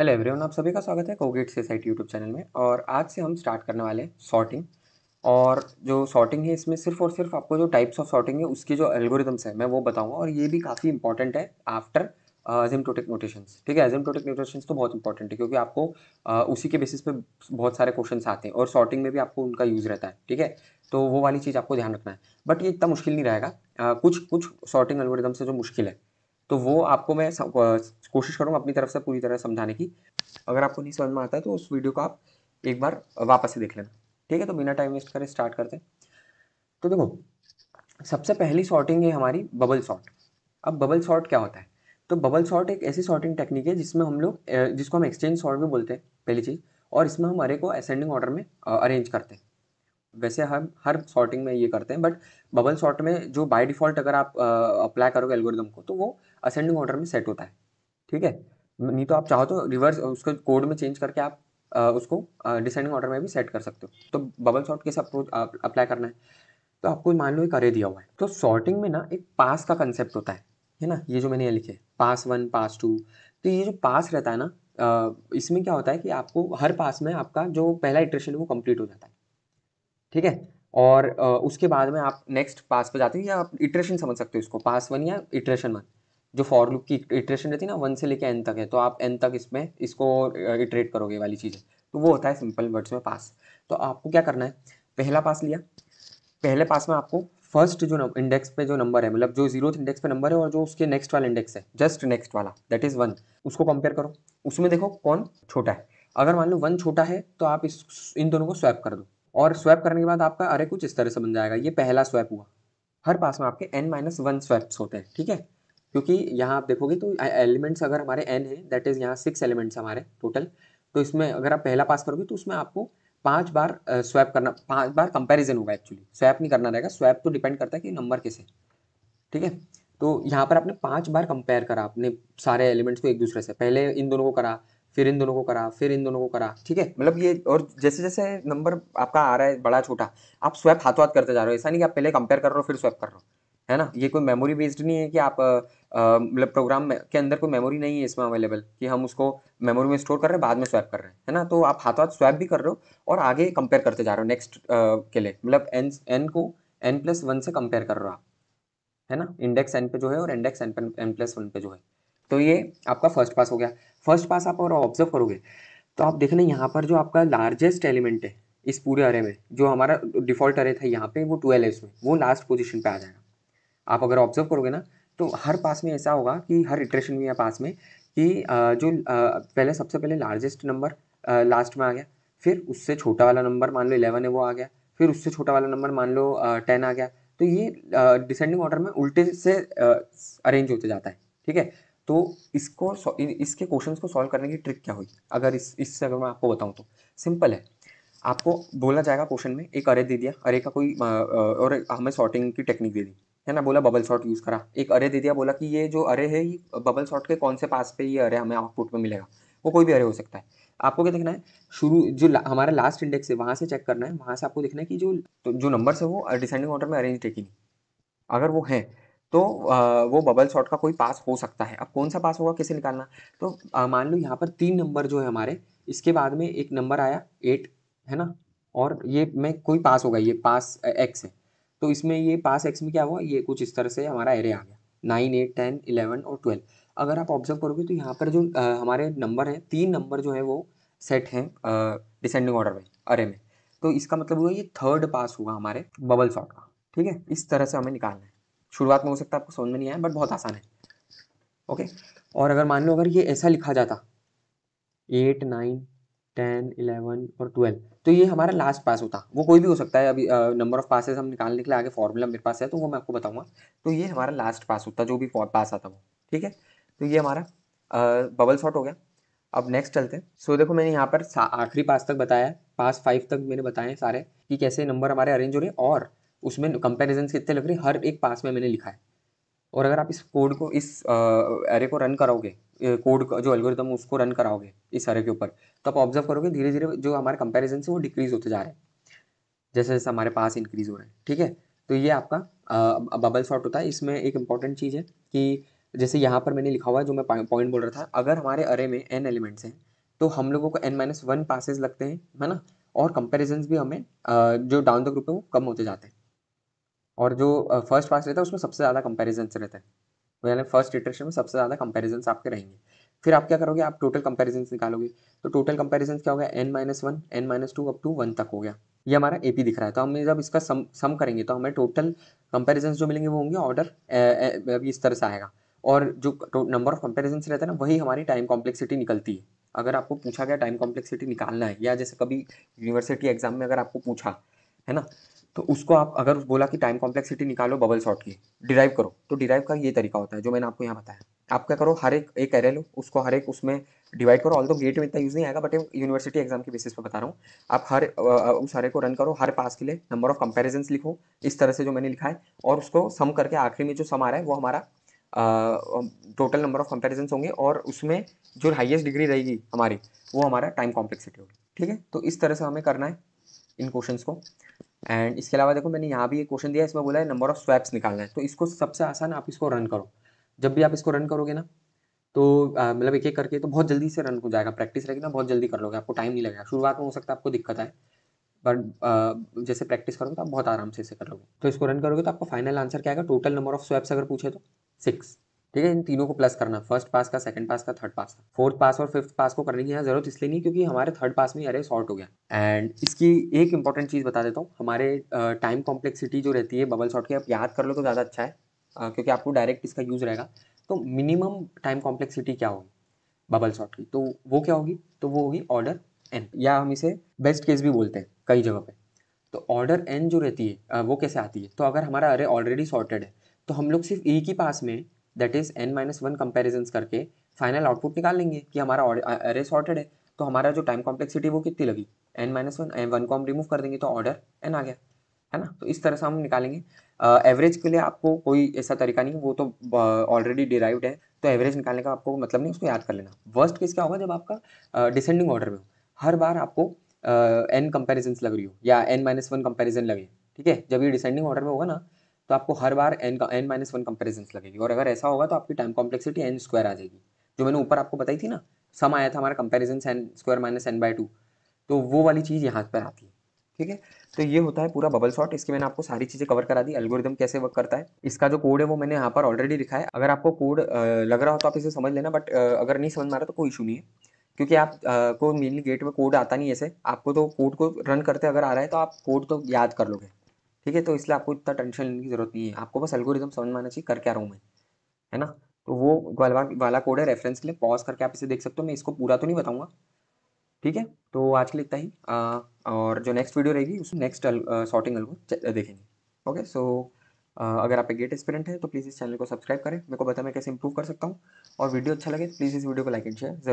Hello everyone, आप सभी का स्वागत है कोगेट सोसाइटी यूट्यूब चैनल में। और आज से हम स्टार्ट करने वाले हैं सॉर्टिंग। और जो सॉर्टिंग है इसमें सिर्फ और सिर्फ आपको जो टाइप्स ऑफ सॉर्टिंग है उसकी जो एल्गोरिदम्स है मैं वो बताऊंगा। और ये भी काफ़ी इंपॉर्टेंट है आफ्टर असिम्प्टोटिक नोटेशंस। ठीक है, असिम्प्टोटिक नोटेशंस तो बहुत इंपॉर्टेंट है क्योंकि आपको उसी के बेसिस पे बहुत सारे क्वेश्चंस आते हैं और सॉर्टिंग में भी आपको उनका यूज़ रहता है। ठीक है, तो वो वाली चीज़ आपको ध्यान रखना है। बट ये इतना मुश्किल नहीं रहेगा। कुछ कुछ सॉर्टिंग एल्गोरिदम्स है जो मुश्किल है, तो वो आपको मैं कोशिश करूँगा अपनी तरफ से पूरी तरह समझाने की। अगर आपको नहीं समझ में आता है तो उस वीडियो को आप एक बार वापस से देख लेना। ठीक है, तो बिना टाइम वेस्ट करे स्टार्ट करते हैं। तो देखो, सबसे पहली सॉर्टिंग है हमारी बबल सॉर्ट। अब बबल सॉर्ट क्या होता है? तो बबल सॉर्ट एक ऐसी सॉर्टिंग टेक्निक है जिसमें हम लोग जिसको हम एक्सचेंज सॉर्ट भी बोलते हैं, पहली चीज़। और इसमें हम अरे को असेंडिंग ऑर्डर में अरेंज करते हैं। वैसे हम हर सॉर्टिंग में ये करते हैं, बट बबल सॉर्ट में जो बाय डिफ़ॉल्ट अगर आप अप्लाई करोगे एल्गोरिदम को तो वो असेंडिंग ऑर्डर में सेट होता है। ठीक है, नहीं तो आप चाहो तो रिवर्स उसको कोड में चेंज करके आप उसको डिसेंडिंग ऑर्डर में भी सेट कर सकते हो। तो बबल सॉर्ट कैसे अप्रोच अप्लाई करना है? तो आपको मान लो एक अरे दिया हुआ है, तो सॉर्टिंग में ना एक पास का कंसेप्ट होता है ना। ये जो मैंने ये लिखे पास वन पास टू, तो ये जो पास रहता है ना, इसमें क्या होता है कि आपको हर पास में आपका जो पहला इटरेशन है वो कंप्लीट हो जाता है। ठीक है, और उसके बाद में आप नेक्स्ट पास पे जाते हैं, या आप इटरेशन समझ सकते हो इसको, पास वन या इटरेशन वन। जो फॉर लूप की इटरेशन रहती है ना, वन से लेके एन तक है, तो आप एन तक इसमें इसको इटरेट करोगे वाली चीज़ है। तो वो होता है सिंपल वर्ड्स में पास। तो आपको क्या करना है, पहला पास लिया। पहले पास में आपको फर्स्ट जो इंडेक्स पे जो नंबर है, मतलब जो जीरो इंडेक्स पे नंबर है और जो उसके नेक्स्ट वाला इंडेक्स है, जस्ट नेक्स्ट वाला, दैट इज वन, उसको कंपेयर करो। उसमें देखो कौन छोटा है। अगर मान लो वन छोटा है तो आप इन दोनों को स्वैप कर दो। और स्वैप करने के बाद आपका अरे कुछ इस तरह से बन जाएगा। ये पहला स्वैप हुआ। हर पास में आपके n-1 स्वैप्स होते हैं। ठीक है, क्योंकि यहाँ आप देखोगे तो एलिमेंट्स अगर हमारे n है, दैट इज यहाँ 6 एलिमेंट्स हमारे टोटल। तो इसमें अगर आप पहला पास करोगे तो उसमें आपको 5 बार स्वैप करना, 5 बार कंपैरिजन होगा। एक्चुअली स्वैप नहीं करना रहेगा, स्वैप तो डिपेंड करता है कि नंबर कैसे। ठीक है, तो यहाँ पर आपने 5 बार कंपेयर करा अपने सारे एलिमेंट्स को एक दूसरे से। पहले इन दोनों को करा, फिर इन दोनों को करा, फिर इन दोनों को करा। ठीक है, मतलब ये, और जैसे जैसे नंबर आपका आ रहा है बड़ा छोटा, आप स्वैप हाथों हाथ करते जा रहे हो। ऐसा नहीं कि आप पहले कंपेयर कर रहे हो फिर स्वैप कर रहे हो, है ना। ये कोई मेमोरी बेस्ड नहीं है कि आप मतलब प्रोग्राम के अंदर कोई मेमोरी नहीं है इसमें अवेलेबल कि हम उसको मेमोरी में स्टोर कर रहे हैं बाद में स्वैप कर रहे हैं, है ना। तो आप हाथों हाथ स्वैप भी कर रहे हो और आगे कंपेयर करते जा रहे हो नेक्स्ट के लिए, मतलब एन एन को n+1 से कंपेयर कर रहे हो आप, है ना। इंडेक्स एन पे जो है और इंडेक्स n+1 पे जो है। तो ये आपका फर्स्ट पास हो गया। फर्स्ट पास आप और ऑब्जर्व करोगे तो आप देखना यहाँ पर जो आपका लार्जेस्ट एलिमेंट है इस पूरे अरे में, जो हमारा डिफॉल्ट अरे था यहाँ पे, वो 12 है, इसमें वो लास्ट पोजीशन पे आ जाएगा। आप अगर ऑब्जर्व करोगे ना तो हर पास में ऐसा होगा कि हर इटरेशन में या पास में कि पहले सबसे पहले लार्जेस्ट नंबर लास्ट में आ गया। फिर उससे छोटा वाला नंबर मान लो 11 है वो आ गया। फिर उससे छोटा वाला नंबर मान लो 10 आ गया। तो ये डिसेंडिंग ऑर्डर में उल्टे से अरेंज होते जाता है। ठीक है, तो इसके क्वेश्चंस को सॉल्व करने की ट्रिक क्या हुई, अगर इससे अगर मैं आपको बताऊं तो सिंपल है। आपको बोला जाएगा क्वेश्चन में, एक अरे दे दिया, अरे का कोई और हमें सॉर्टिंग की टेक्निक दे दी, है ना। बोला बबल सॉर्ट यूज करा, एक अरे दे दिया, बोला कि ये जो अरे है ये बबल सॉर्ट के कौन से पास पे ये अरे हमें आउटपुट में मिलेगा। वो कोई भी अरे हो सकता है। आपको क्या देखना है, शुरू जो हमारा लास्ट इंडेक्स है वहां से चेक करना है। वहां से आपको देखना है कि जो नंबर है वो डिसेंडिंग ऑर्डर में अरेंज है कि नहीं। अगर वो है तो वो बबल सॉर्ट का कोई पास हो सकता है। अब कौन सा पास होगा, कैसे निकालना? तो मान लो यहाँ पर 3 नंबर जो है हमारे, इसके बाद में एक नंबर आया 8, है ना। और ये में कोई पास होगा, ये पास एक्स है। तो इसमें ये पास एक्स में क्या हुआ, ये कुछ इस तरह से हमारा एरे आ गया, 9, 8, 10, 11 और 12। अगर आप ऑब्जर्व करोगे तो यहाँ पर जो हमारे नंबर हैं, 3 नंबर जो है वो सेट हैं डिसेंडिंग ऑर्डर में, अरे में। तो इसका मतलब हुआ ये थर्ड पास हुआ हमारे बबल सॉर्ट का। ठीक है, इस तरह से हमें निकालना है। शुरुआत में हो सकता है आपको समझ में नहीं आया, बट बहुत आसान है। ओके, और अगर मान लो अगर ये ऐसा लिखा जाता 8, 9, 10, 11 और 12, तो ये हमारा लास्ट पास होता। वो कोई भी हो सकता है, अभी नंबर ऑफ पासेस हम निकालने के लिए आगे फॉर्मूला मेरे पास है तो वो मैं आपको बताऊंगा। तो ये हमारा लास्ट पास होता, जो भी पास आता वो। ठीक है, तो ये हमारा बबल शॉट हो गया। अब नेक्स्ट चलते हैं। सो देखो, मैंने यहाँ पर आखिरी पास तक बताया है, पास 5 तक मैंने बताए हैं सारे, कि कैसे नंबर हमारे अरेंज हो रहे हैं और उसमें कंपेरिजन कितने लग रहे हैं, हर एक पास में मैंने लिखा है। और अगर आप इस कोड को, इस एरे को रन कराओगे, कोड का जो एल्गोरिदम उसको रन कराओगे इस एरे के ऊपर, तो आप ऑब्जर्व करोगे धीरे धीरे जो हमारे कंपैरिजन है वो डिक्रीज होते जा रहे हैं जैसे जैसे हमारे पास इंक्रीज हो रहे हैं। ठीक है, तो ये आपका बबल शॉट होता है। इसमें एक इंपॉर्टेंट चीज़ है कि जैसे यहाँ पर मैंने लिखा हुआ है, जो मैं पॉइंट बोल रहा था, अगर हमारे अरे में n एलिमेंट्स हैं तो हम लोगों को n-1 पासेस लगते हैं, है ना, और कंपेरिजन्स भी हमें जो डाउन द ग्रुप है वो कम होते जाते हैं, और जो फर्स्ट पास रहता है उसमें सबसे ज़्यादा कंपेरिजन्स रहते हैं, यानी फर्स्ट इटरेशन में सबसे ज़्यादा कंपेरिजन्स आपके रहेंगे। फिर आप क्या करोगे, आप टोटल कंपेरिजन्स निकालोगे। तो टोटल कंपेरिजन्स क्या हो गया, n-1 n-2 अप टू 1 तक हो गया। ये हमारा एपी दिख रहा है। तो हमें जब इसका सम करेंगे तो हमें टोटल कंपेरिजन्स जो मिलेंगे वो होंगे ऑर्डर अभी इस तरह से आएगा, और जो नंबर ऑफ कंपेरिजन्स रहता है ना वही हमारी टाइम कॉम्प्लेक्सिटी निकलती है। अगर आपको पूछा गया टाइम कॉम्प्लेक्सिटी निकालना है, या जैसे कभी यूनिवर्सिटी एग्जाम में अगर आपको पूछा है ना, तो उसको आप अगर बोला कि टाइम कॉम्प्लेक्सिटी निकालो बबल सॉर्ट की, डिराइव करो, तो डिराइव का ये तरीका होता है जो मैंने आपको यहाँ बताया। आप क्या करो, हर एक एरे लो, उसको हर एक उसमें डिवाइड करो। ऑल तो गेट में इतना यूज नहीं आएगा, बट यूनिवर्सिटी एग्जाम के बेसिस पे बता रहा हूँ। आप उस हर एक को रन करो, हर पास के लिए नंबर ऑफ कंपेरिजन लिखो इस तरह से जो मैंने लिखा है, और उसको सम करके आखिरी में जो सम आ रहा है वो हमारा टोटल नंबर ऑफ कंपेरिजन होंगे, और उसमें जो हाईएस्ट डिग्री रहेगी हमारी वो हमारा टाइम कॉम्प्लेक्सिटी होगी। ठीक है, तो इस तरह से हमें करना है इन क्वेश्चंस को। एंड इसके अलावा देखो मैंने यहाँ भी एक क्वेश्चन दिया है, इसमें बोला है नंबर ऑफ स्वैप्स निकालना है। तो इसको सबसे आसान, आप इसको रन करो। जब भी आप इसको रन करोगे ना, तो मतलब एक एक करके तो बहुत जल्दी से रन हो जाएगा। प्रैक्टिस रहेगी ना, बहुत जल्दी कर लोगे, आपको टाइम नहीं लगेगा। शुरुआत में हो सकता है आपको दिक्कत आए, बट जैसे प्रैक्टिस करोगे तो आप बहुत आराम से इसे कर लोगे। तो इसको रन करोगे तो आपका फाइनल आंसर क्या आएगा, टोटल नंबर ऑफ स्वैप्स अगर पूछे तो 6। ठीक है, इन तीनों को प्लस करना, फर्स्ट पास का, सेकंड पास का, थर्ड पास का। फोर्थ पास और फिफ्थ पास को करने की यहाँ जरूरत इसलिए नहीं क्योंकि हमारे थर्ड पास में अरे सॉर्ट हो गया। एंड इसकी एक इंपॉर्टेंट चीज़ बता देता हूँ, हमारे टाइम कॉम्प्लेक्सिटी जो रहती है बबल सॉर्ट की, आप याद कर लो तो ज़्यादा अच्छा है, क्योंकि आपको डायरेक्ट इसका यूज़ रहेगा। तो मिनिमम टाइम कॉम्प्लेक्सिटी क्या होगी बबल सॉर्ट की, तो वो क्या होगी, तो वो होगी ऑर्डर n, या हम इसे बेस्ट केस भी बोलते हैं कई जगह पे। तो ऑर्डर n जो रहती है वो कैसे आती है, तो अगर हमारा अरे ऑलरेडी सॉर्टेड है तो हम लोग सिर्फ एक ही पास में, दैट इज n-1 कंपेरिजन करके फाइनल आउटपुट निकाल लेंगे कि हमारा अरे सॉर्टेड है। तो हमारा जो टाइम कॉम्प्लेक्सिटी वो कितनी लगी, n-1 को हम रिमूव कर देंगे तो ऑर्डर n आ गया, है ना। तो इस तरह से हम निकालेंगे। एवरेज के लिए आपको कोई ऐसा तरीका नहीं, वो तो ऑलरेडी डिराइव्ड है, तो एवरेज निकालने का आपको मतलब नहीं, उसको याद कर लेना। वर्स्ट केस क्या होगा, जब आपका डिसेंडिंग ऑर्डर में हो, हर बार आपको n कंपेरिजन लग रही हो या n-1 कंपेरिजन लगे। ठीक है, जब ये डिसेंडिंग ऑर्डर में होगा ना, तो आपको हर बार n-1 कंपेरिजन लगेगी, और अगर ऐसा होगा तो आपकी टाइम कॉम्प्लेक्सिटी n² आ जाएगी, जो मैंने ऊपर आपको बताई थी ना, सम आया था हमारा कंपेरिजन n² - n/2, तो वो वाली चीज़ यहाँ पर आती है। ठीक है, तो ये होता है पूरा बबल सॉर्ट। इसकी मैंने आपको सारी चीज़ें कवर करा दी, एल्गोरिदम कैसे वर्क करता है, इसका जो कोड है वो मैंने यहाँ पर ऑलरेडी लिखा है। अगर आपको कोड लग रहा हो तो आप इसे समझ लेना, बट अगर नहीं समझ में आ रहा तो कोई इशू नहीं है, क्योंकि आप को मेनली गेट में कोड आता नहीं है ऐसे, आपको तो कोड को रन करते अगर आ रहा है तो आप कोड तो याद कर लोगे। ठीक है, तो इसलिए आपको इतना टेंशन लेने की जरूरत नहीं है, आपको बस एल्गोरिदम समझ में आना चाहिए कर क्या रहा हूँ मैं, है ना। तो वो वाला कोड है, रेफरेंस के लिए पॉज करके आप इसे देख सकते हो। मैं इसको पूरा तो नहीं बताऊंगा। ठीक है, तो आज के लिए इतना ही। और जो नेक्स्ट वीडियो रहेगी उसमें नेक्स्ट सॉर्टिंग एल्गो देखेंगे। ओके, सो अगर आप एक गेट एस्पिरेंट है तो प्लीज़ इस चैनल को सब्सक्राइब करें, मेरे को बताएं मैं कैसे इंप्रूव कर सकता हूँ, और वीडियो अच्छा लगे प्लीज़ इस वीडियो को लाइक एंड शेयर।